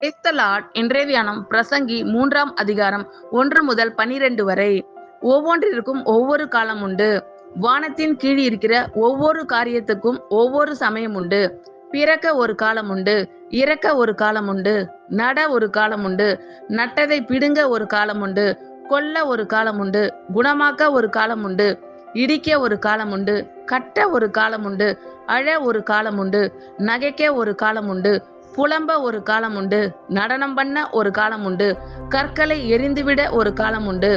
Praise the Lord. இன்றைய தியானம் பிரசங்கி 3ஆம் அதிகாரம் 1 முதல் 12 வரை. ஒவ்வொன்றிற்கும் ஒவ்வொரு காலம் உண்டு. வானத்தின் கீழ் இருக்கிற ஒவ்வொரு காரியத்துக்கும் ஒவ்வொரு சமயம் உண்டு. பிறக்க ஒரு காலம் உண்டு, இறக்க ஒரு காலம் உண்டு, நட ஒரு காலம் உண்டு, நட்டதை பிடுங்க ஒரு காலம் உண்டு, கொல்ல ஒரு காலம் உண்டு, குணமாக்க ஒரு காலம் உண்டு, இடிக்க ஒரு காலம் உண்டு, கட்ட ஒரு காலம் உண்டு, அழ ஒரு காலம் உண்டு, நகைக்க ஒரு காலம் உண்டு, புலம்ப ஒரு காலம் உண்டு, நடனம் பண்ண ஒரு காலம் உண்டு, கற்களை எரிந்துவிட ஒரு காலம் உண்டு,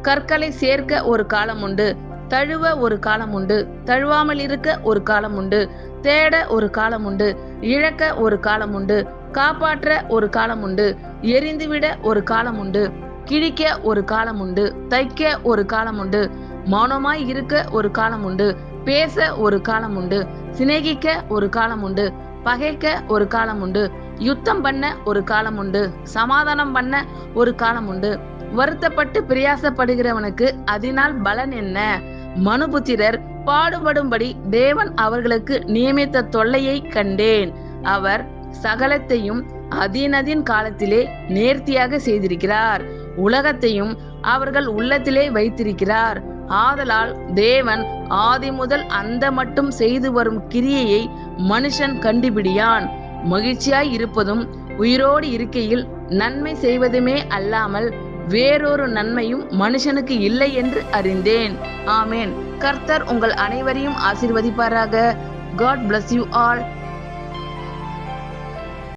கற்களை சேர்க்க ஒரு காலம் உண்டு, தழுவ ஒரு காலம் உண்டு, தழுவாமல் இருக்க ஒரு காலம் உண்டு, தேட ஒரு காலம் உண்டு, இழக்க ஒரு காலம் உண்டு, காப்பாற்ற ஒரு காலம் உண்டு, எரிந்துவிட ஒரு காலம் உண்டு, கிழிக்க ஒரு காலம் உண்டு, தைக்க ஒரு காலம் உண்டு, மௌனமாய் இருக்க ஒரு காலம் உண்டு, பேச ஒரு காலம் உண்டு, சிநேகிக்க ஒரு காலம் உண்டு, பகைக்க ஒரு காலம் உண்டு, யுத்தம் பண்ண ஒரு காலம் உண்டு, சமாதானம் பண்ண ஒரு காலம் உண்டு. வருத்தப்பட்டு பிரயாசப்படுகிறவனுக்கு அதனால் பலன் என்ன? மனுபுத்திரர் பாடுபடும்படி தேவன் அவர்களுக்கு நியமித்த தொல்லையை கண்டேன். அவர் சகலத்தையும் அதீனதின் காலத்திலே நேர்த்தியாக செய்திருக்கிறார். உலகத்தையும் அவர்கள் உள்ளத்திலே வைத்திருக்கிறார். ஆதலால் தேவன் ஆதி முதல் அந்த மட்டும் செய்து வரும் கிரியையை மனுஷன் கண்டுபிடியான். மகிழ்ச்சியாய் இருப்பதும் உயிரோடு இருக்கையில் நன்மை செய்வதுமே அல்லாமல் வேறொரு நன்மையும் மனுஷனுக்கு இல்லை என்று அறிந்தேன். ஆமேன். கர்த்தர் உங்கள் அனைவரையும் ஆசீர்வதிப்பாராக. God bless you all.